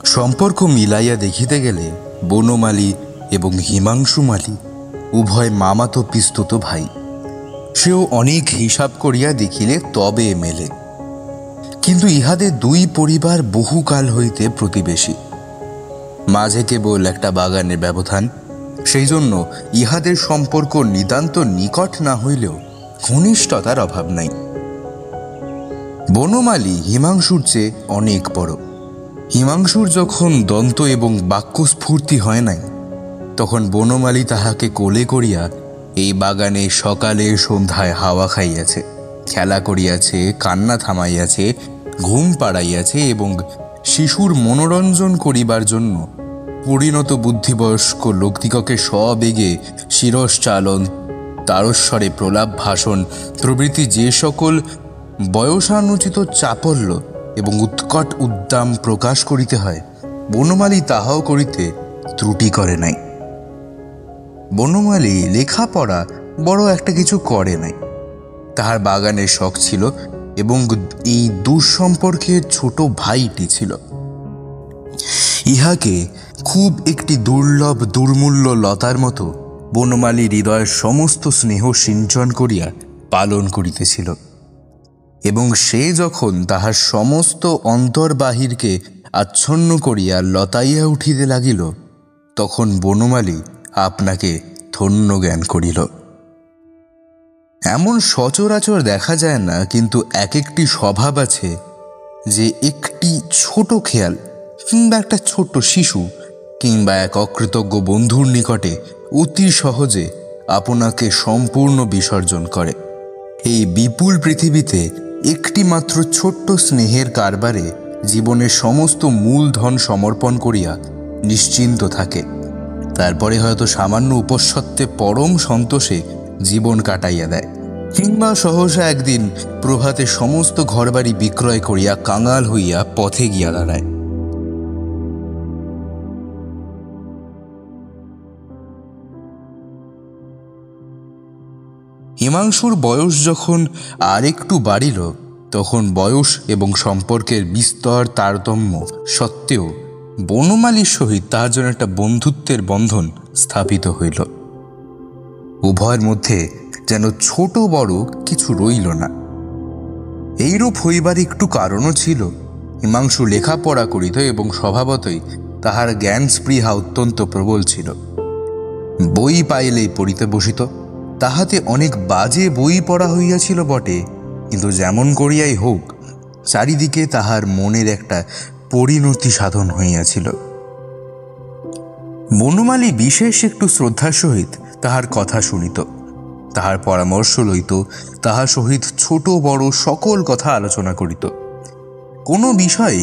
সম্পর্ক মিলাইয়া দেখিতে গেলে বনমালী এবং হিমাংশু মালী উভয় মামাতো পিস্তুত ভাই। সেও অনেক হিসাব করিয়া দেখিলে তবে মেলে। কিন্তু ইহাদের দুই পরিবার বহুকাল হইতে প্রতিবেশী, মাঝে কেবল একটা বাগানের ব্যবধান। সেই জন্য ইহাদের সম্পর্ক নিতান্ত নিকট না হইলেও ঘনিষ্ঠতার অভাব নাই। বনমালী হিমাংশুর চেয়ে অনেক বড়। হিমাংশুর যখন দন্ত এবং বাক্যস্ফূর্তি হয় নাই, তখন বনমালী তাহাকে কোলে করিয়া এই বাগানে সকালে সন্ধ্যায় হাওয়া খাইয়াছে, খেলা করিয়াছে, কান্না থামাইয়াছে, ঘুম পাড়াইয়াছে এবং শিশুর মনোরঞ্জন করিবার জন্য পরিণত বুদ্ধিবয়স্ক লোকদিগকে সবেগে শিরশ্চালন, তারস্বরে প্রলাপ ভাষণ প্রভৃতি যে সকল বয়সানুচিত চাপল্য এবং উৎকট উদ্দাম প্রকাশ করিতে হয়, বনমালী তাহাও করিতে ত্রুটি করে নাই। বনমালী লেখাপড়া বড় একটা কিছু করে নাই। তাহার বাগানের শখ ছিল এবং এই দুঃসম্পর্কের ছোট ভাইটি ছিল। ইহাকে খুব একটি দুর্লভ দুর্মূল্য লতার মতো বনমালী হৃদয়ের সমস্ত স্নেহ সিঞ্চন করিয়া পালন করিতেছিল, এবং সে যখন তাহার সমস্ত অন্তর্বাহিরকে আচ্ছন্ন করিয়া লতাইয়া উঠিতে লাগিল, তখন বনমালী আপনাকে ধন্য জ্ঞান করিল। এমন সচরাচর দেখা যায় না, কিন্তু এক একটি স্বভাব আছে যে একটি ছোট খেয়াল কিংবা একটা ছোট্ট শিশু কিংবা এক অকৃতজ্ঞ বন্ধুর নিকটে অতি সহজে আপনাকে সম্পূর্ণ বিসর্জন করে। এই বিপুল পৃথিবীতে একটি মাত্র ছোট্ট স্নেহের কারবারে জীবনের সমস্ত মূলধন সমর্পণ করিয়া নিশ্চিন্ত থাকে। তারপরে হয়তো সামান্য উপসত্ত্বে পরম সন্তোষে জীবন কাটাইয়া দেয়, কিংবা সহসা একদিন প্রভাতে সমস্ত ঘরবাড়ি বিক্রয় করিয়া কাঙাল হইয়া পথে গিয়া দাঁড়ায়। হিমাংশুর বয়স যখন আর একটু বাড়িল, তখন বয়স এবং সম্পর্কের বিস্তর তারতম্য সত্ত্বেও বনমালীর সহিত তাহার জন্য একটা বন্ধুত্বের বন্ধন স্থাপিত হইল। উভয়ের মধ্যে যেন ছোট বড় কিছু রইল না। এইরূপ হইবার একটু কারণও ছিল। হিমাংশু লেখাপড়া করিত এবং স্বভাবতই তাহার জ্ঞান স্পৃহা অত্যন্ত প্রবল ছিল। বই পাইলেই পড়িতে বসিত। তাহাতে অনেক বাজে বই পড়া হইয়াছিল বটে, কিন্তু যেমন করিয়াই হোক চারিদিকে তাহার মনের একটা পরিণতি সাধন হইয়াছিল। বনমালী বিশেষ একটু শ্রদ্ধার সহিত তাহার কথা শুনিত, তাহার পরামর্শ লইত, তাহার সহিত ছোট বড় সকল কথা আলোচনা করিত। কোনো বিষয়ে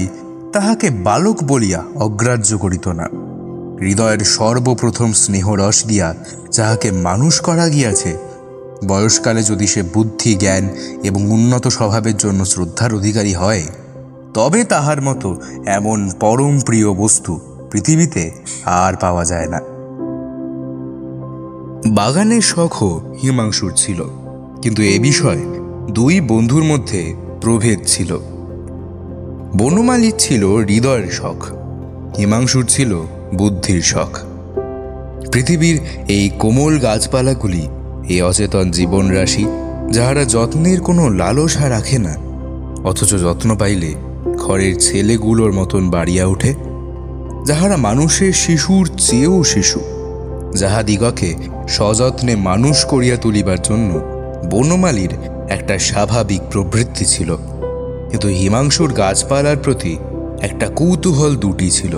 তাহাকে বালক বলিয়া অগ্রাহ্য করিত না। হৃদয়ের সর্বপ্রথম স্নেহরস দিয়া যাহাকে মানুষ করা গিয়াছে, বয়সকালে যদি সে বুদ্ধি, জ্ঞান এবং উন্নত স্বভাবের জন্য শ্রদ্ধার অধিকারী হয়, তবে তাহার মতো এমন পরম প্রিয় বস্তু পৃথিবীতে আর পাওয়া যায় না। বাগানের শখও হিমাংশুর ছিল, কিন্তু এ বিষয়ে দুই বন্ধুর মধ্যে প্রভেদ ছিল। বনমালীর ছিল হৃদয়ের শখ, হিমাংশুর ছিল বুদ্ধির শখ। পৃথিবীর এই কোমল গাছপালাগুলি, এই অচেতন জীবন রাশি, যাহারা যত্নের কোনো লালসা রাখে না, অথচ যত্ন পাইলে ঘরের ছেলেগুলোর মতন বাড়িয়া ওঠে, যাহারা মানুষের শিশুর চেয়েও শিশু, যাহাদিগকে সযত্নে মানুষ করিয়া তুলিবার জন্য বনমালীর একটা স্বাভাবিক প্রবৃত্তি ছিল। কিন্তু হিমাংশুর গাছপালার প্রতি একটা কৌতূহল দুটি ছিল।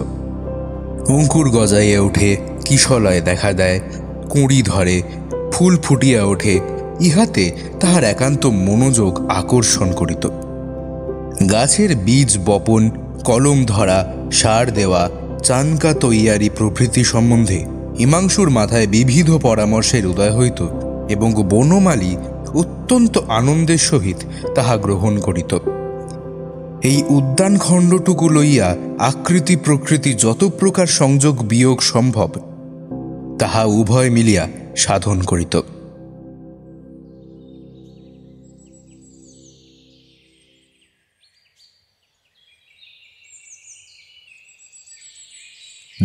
অঙ্কুর গজাইয়া ওঠে, কিশলয় দেখা দেয়, কুঁড়ি ধরে, ফুল ফুটিয়া ওঠে, ইহাতে তাহার একান্ত মনোযোগ আকর্ষণ করিত। গাছের বীজ বপন, কলম ধরা, সার দেওয়া, চানকা তৈয়ারি প্রভৃতি সম্বন্ধে হিমাংশুর মাথায় বিবিধ পরামর্শের উদয় হইত এবং বনমালী অত্যন্ত আনন্দের সহিত তাহা গ্রহণ করিত। এই উদ্যানখণ্ডটুকু লইয়া আকৃতি প্রকৃতি যত প্রকার সংযোগ বিয়োগ সম্ভব, তাহা উভয় মিলিয়া সাধন করিত।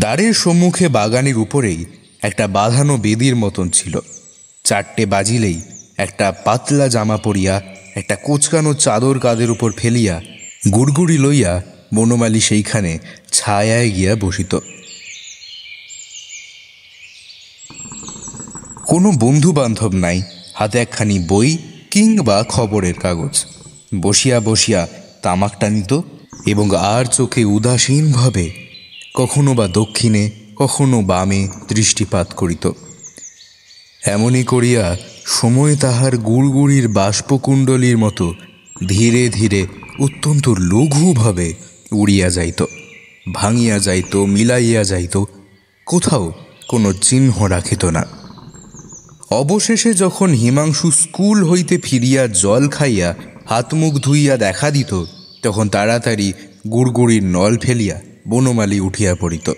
দ্বারের সম্মুখে বাগানের উপরেই একটা বাঁধানো বেদির মতন ছিল। 4টে বাজিলেই একটা পাতলা জামা পরিয়া একটা কোচকানো চাদর কাঁধের উপর ফেলিয়া গুড়গুড়ি লইয়া বনমালী সেইখানে ছায়ায় গিয়া বসিত। কোনো বন্ধু বান্ধব নাই, হাতে একখানি বই কিংবা খবরের কাগজ। বসিয়া বসিয়া তামাক টানিত এবং আর চোখে উদাসীনভাবে কখনো বা দক্ষিণে কখনো বামে দৃষ্টিপাত করিত। এমনি করিয়া সময় তাহার গুড়গুড়ির বাষ্পকুণ্ডলীর মতো ধীরে ধীরে অত্যন্ত লঘুভাবে উড়িয়া যাইত, ভাঙিয়া যাইত, মিলাইয়া যাইত, কোথাও কোনো চিহ্ন রাখিত না। অবশেষে যখন হিমাংশু স্কুল হইতে ফিরিয়া জল খাইয়া হাত মুখ ধুইয়া দেখা দিত, তখন তাড়াতাড়ি গুড়গুড়ির নল ফেলিয়া বনমালী উঠিয়া পড়িত।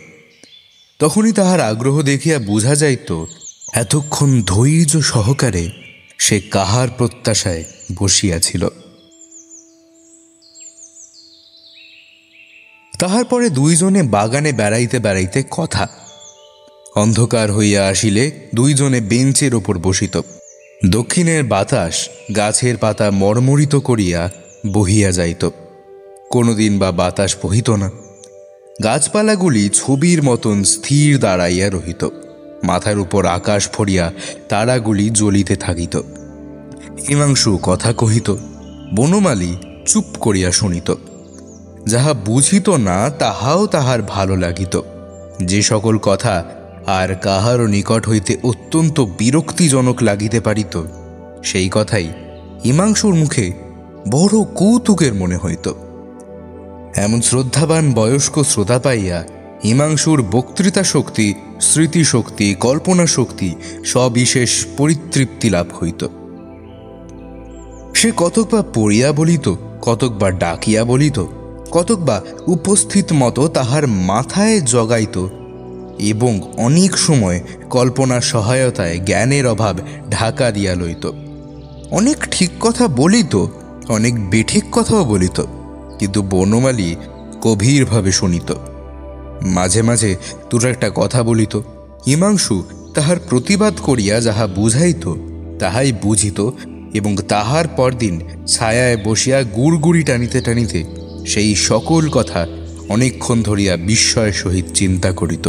তখনই তাহার আগ্রহ দেখিয়া বোঝা যাইত এতক্ষণ ধৈর্য সহকারে সে কাহার প্রত্যাশায় বসিয়াছিল। তাহার পরে দুইজনে বাগানে বেড়াইতে বেড়াইতে কথা। অন্ধকার হইয়া আসিলে দুইজনে বেঞ্চের ওপর বসিত। দক্ষিণের বাতাস গাছের পাতা মর্মরিত করিয়া বহিয়া যাইত, কোনোদিন বা বাতাস বহিত না। গাছপালাগুলি ছবির মতন স্থির দাঁড়াইয়া রহিত, মাথার উপর আকাশ ভরিয়া তারাগুলি জ্বলিতে থাকিত। হিমাংশু কথা কহিত, বনমালী চুপ করিয়া শুনিত। যাহা বুঝিত না তাহাও তাহার ভালো লাগিত। যে সকল কথা আর কাহারও নিকট হইতে অত্যন্ত বিরক্তিজনক লাগিতে পারিত, সেই কথাই হিমাংশুর মুখে বড় কৌতুকের মনে হইত। এমন শ্রদ্ধাবান বয়স্ক শ্রোতা পাইয়া হিমাংশুর বক্তৃতা শক্তি, স্মৃতিশক্তি, কল্পনা শক্তি সবিশেষ পরিতৃপ্তি লাভ হইত। সে কতক বা পড়িয়া বলিত, কতক বা ডাকিয়া বলিত, কতক বা উপস্থিত মতো তাহার মাথায় জগাইত এবং অনেক সময় কল্পনার সহায়তায় জ্ঞানের অভাব ঢাকা দিয়া লইত। অনেক ঠিক কথা বলিত, অনেক বেঠিক কথাও বলিত, কিন্তু বনমালী গভীরভাবে শুনিত। মাঝে মাঝে দুটো একটা কথা বলিত। হিমাংশু তাহার প্রতিবাদ করিয়া যাহা বুঝাইত তাহাই বুঝিত এবং তাহার পরদিন ছায়ায় বসিয়া গুড়গুড়ি টানিতে টানিতে সেই সকল কথা অনেকক্ষণ ধরিয়া বিস্ময়ের সহিত চিন্তা করিত।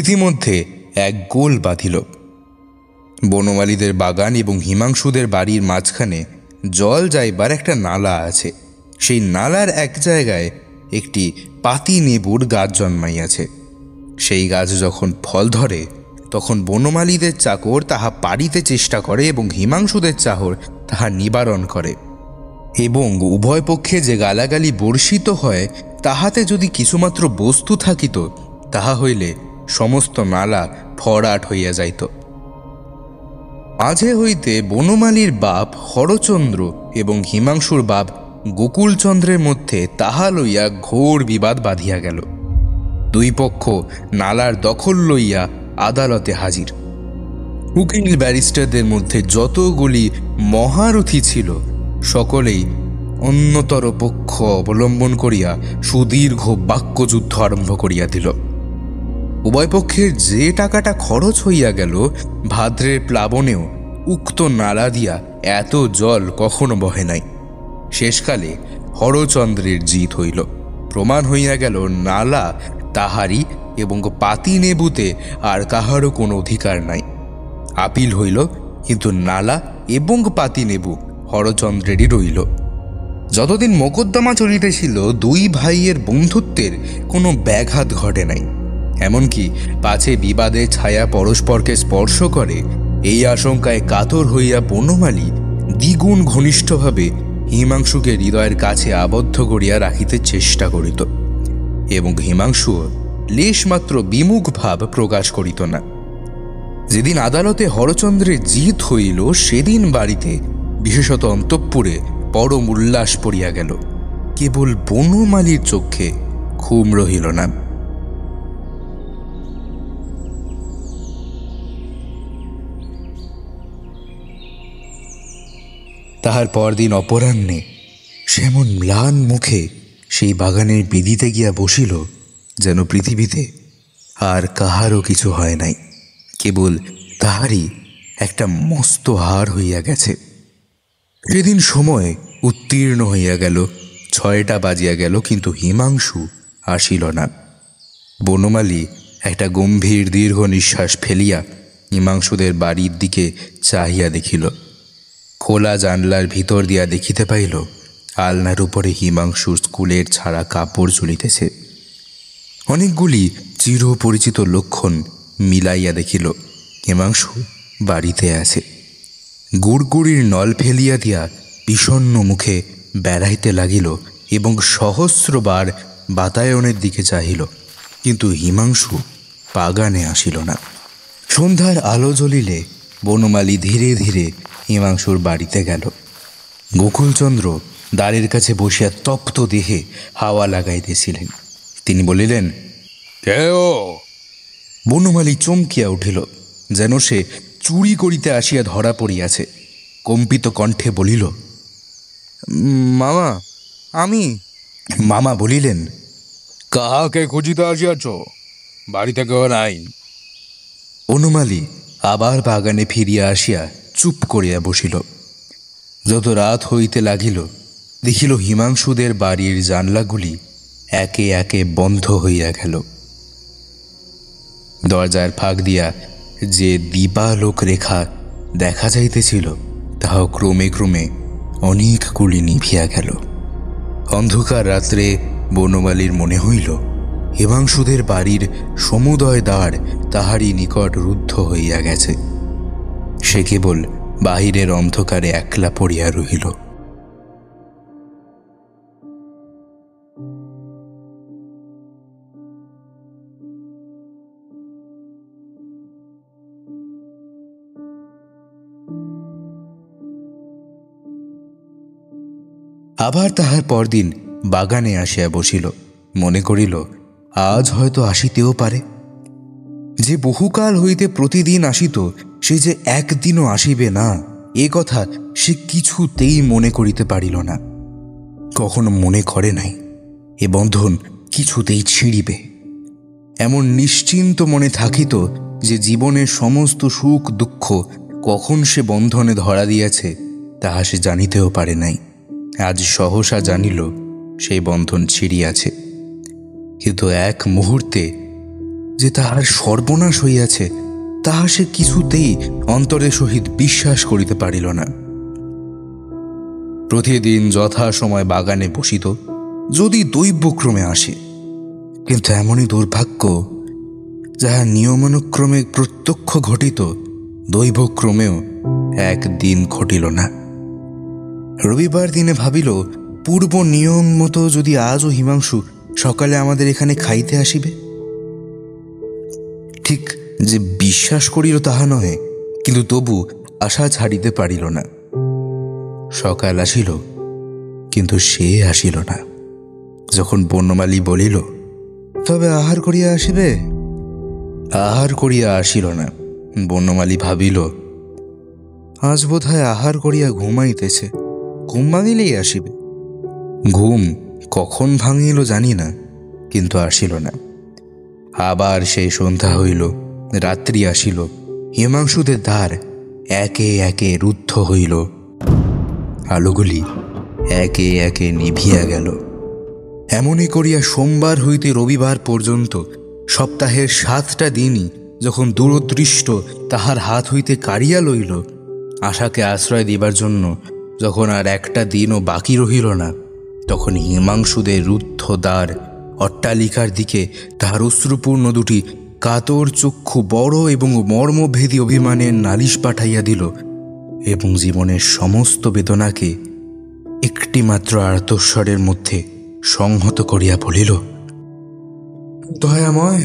ইতিমধ্যে এক গোল বাঁধিল। বনমালীদের বাগান এবং হিমাংশুদের বাড়ির মাঝখানে জল যাইবার একটা নালা আছে। সেই নালার এক জায়গায় একটি পাতি নেবুর গাছ জন্মাইয়াছে। সেই গাছ যখন ফল ধরে তখন বনমালীদের চাকর তাহা পাড়িতে চেষ্টা করে এবং হিমাংশুদের চাকর তাহা নিবারণ করে, এবং উভয় পক্ষে যে গালাগালি বর্ষিত হয় তাহাতে যদি কিছুমাত্র বস্তু থাকিত তাহা হইলে সমস্ত নালা ফরাট হইয়া যাইত। মাঝে হইতে বনমালীর বাপ হরচন্দ্র এবং হিমাংশুর বাপ গোকুলচন্দ্রের মধ্যে তাহা লইয়া ঘোর বিবাদ বাঁধিয়া গেল। দুই পক্ষ নালার দখল লইয়া আদালতে হাজির। উকিল ব্যারিস্টারদের মধ্যে যতগুলি মহারথী ছিল সকলেই অন্যতর পক্ষ অবলম্বন করিয়া সুদীর্ঘ বাক্যযুদ্ধ আরম্ভ করিয়া দিল। উভয় পক্ষের যে টাকাটা খরচ হইয়া গেল, ভাদ্রের প্লাবনেও উক্ত নালা দিয়া এত জল কখনো বহে নাই। শেষকালে হরচন্দ্রের জিত হইল। প্রমাণ হইয়া গেল নালা তাহারই এবং পাতি নেবুতে আর কাহারও কোনো অধিকার নাই। আপিল হইল, কিন্তু নালা এবং পাতি নেবু হরচন্দ্রেরই রইল। যতদিন মোকদ্দমা চলিতেছিল দুই ভাইয়ের বন্ধুত্বের কোনো ব্যাঘাত ঘটে নাই। এমনকি পাছে বিবাদে ছায়া পরস্পরকে স্পর্শ করে এই আশঙ্কায় কাতর হইয়া বনমালী দ্বিগুণ ঘনিষ্ঠভাবে হিমাংশুকে হৃদয়ের কাছে আবদ্ধ করিয়া রাখিতে চেষ্টা করিত, এবং হিমাংশুও লেশমাত্র বিমুখ ভাব প্রকাশ করিত না। যেদিন আদালতে হরচন্দ্রের জিত হইল সেদিন বাড়িতে, বিশেষত অন্তঃপুরে, পরম উল্লাস পড়িয়া গেল। কেবল বনমালীর চক্ষে ঘুম রহিল না। তাহার পরদিন অপরাহ্নে সে এমন ম্লান মুখে সেই বাগানের বেদিতে গিয়া বসিল যেন পৃথিবীতে আর কাহারও কিছু হয় নাই, কেবল তাহারই একটা মস্ত হার হইয়া গেছে। সেদিন সময় উত্তীর্ণ হইয়া গেল, 6টা বাজিয়া গেল, কিন্তু হিমাংশু আসিল না। বনমালী একটা গম্ভীর দীর্ঘ নিঃশ্বাস ফেলিয়া হিমাংশুদের বাড়ির দিকে চাহিয়া দেখিল। খোলা জানলার ভিতর দিয়া দেখিতে পাইল আলনার উপরে হিমাংশুর স্কুলের ছাড়া কাপড় ঝুলিতেছে। অনেকগুলি চিরপরিচিত লক্ষণ মিলাইয়া দেখিল হিমাংশু বাড়িতে আছে। গুড়গুড়ির নল ফেলিয়া দিয়া বিষণ্ণ মুখে বেড়াইতে লাগিল এবং সহস্রবার বাতায়নের দিকে চাহিল, কিন্তু হিমাংশু বাগানে আসিল না। সন্ধ্যার আলো জ্বলিলে বনমালী ধীরে ধীরে হিমাংশুর বাড়িতে গেল। গোকুলচন্দ্র দ্বারের কাছে বসিয়া তপ্ত দেহে হাওয়া লাগাইতেছিলেন। তিনি বলিলেন, কেও? বনমালী চমকিয়া উঠিল, যেন সে চুরি করিতে আসিয়া ধরা পড়িয়াছে। কম্পিত কণ্ঠে বলিল, মামা, আমি। মামা বলিলেন, কাহাকে খুঁজিতে আসিয়াছ? বাড়িতে কেউ নাই। বনমালী আবার বাগানে ফিরিয়া আসিয়া চুপ করিয়া বসিল। যত রাত হইতে লাগিল দেখিল হিমাংশুদের বাড়ির জানলাগুলি একে একে বন্ধ হইয়া গেল। দরজার ফাঁক দিয়া যে দীপালোক রেখা দেখা যাইতেছিল তাহাও ক্রমে ক্রমে অনেকগুলি নিভিয়া গেল। অন্ধকার রাত্রে বনমালীর মনে হইল হিমাংশুদের বাড়ির সমুদয় দ্বার তাহারই নিকট রুদ্ধ হইয়া গেছে। সে কেবল বাহিরের অন্ধকারে একলা পড়িয়া রহিল। আবার তাহার পরদিন বাগানে আসিয়া বসিল। মনে করিল আজ হয়তো আসিতেও পারে। যে বহুকাল হইতে প্রতিদিন আসিত সে যে একদিনও আসিবে না, এ কথা সে কিছুতেই মনে করিতে পারিল না। কখনো মনে করে নাই এ বন্ধন কিছুতেই ছিঁড়িবে। এমন নিশ্চিন্ত মনে থাকিত যে জীবনের সমস্ত সুখ দুঃখ কখন সে বন্ধনে ধরা দিয়াছে তাহা সে জানিতেও পারে নাই। আজ সহসা জানিল সেই বন্ধন ছিঁড়িয়াছে, কিন্তু এক মুহূর্তে যে তাহার সর্বনাশ হইয়াছে তাহা সে কিছুতেই অন্তরের সহিত বিশ্বাস করিতে পারিল না। প্রতিদিন যথা সময় বাগানে বসিত, যদি দৈবক্রমে আসে, কিন্তু এমনই দুর্ভাগ্য যাহা নিয়মানুক্রমে প্রত্যক্ষ ঘটিত দৈবক্রমেও একদিন ঘটিল না। রবিবার দিনে ভাবিল পূর্ব নিয়ম মতো যদি আজও হিমাংশু সকালে আমাদের এখানে খাইতে আসিবে। ঠিক যে বিশ্বাস করিল তাহা নহে, কিন্তু তবু আশা ছাড়িতে পারিল না। সকাল আসিল, কিন্তু সে আসিল না। যখন বনমালী বলিল, তবে আহার করিয়া আসিবে, আহার করিয়া আসিল না। বনমালী ভাবিল, আজ বোধ হয় আহার করিয়া ঘুমাইতেছে, ঘুম ভাঙিলেই আসিবে। ঘুম কখন ভাঙিল জানি না, কিন্তু আসিল না। আবার সেই সন্ধ্যা হইল, রাত্রি আসিল, হিমাংশুদের দ্বার একে একে রুদ্ধ হইল, আলোগুলি একে একে নিভিয়া গেল। এমনই করিয়া সোমবার হইতে রবিবার পর্যন্ত সপ্তাহের 7টা দিনই যখন দূরদৃষ্ট তাহার হাত হইতে কাড়িয়া লইল, আশাকে আশ্রয় দিবার জন্য যখন আর একটা দিনও বাকি রহিল না, তখন হিমাংশুদের রুদ্ধ দ্বার অট্টালিকার দিকে তাহার অশ্রুপূর্ণ দুটি কাতর চক্ষু বড় এবং মর্মভেদী অভিমানের নালিশ পাঠাইয়া দিল এবং জীবনের সমস্ত বেদনাকে একটিমাত্র আর্তস্বরের মধ্যে সংহত করিয়া বলিল, দয়াময়,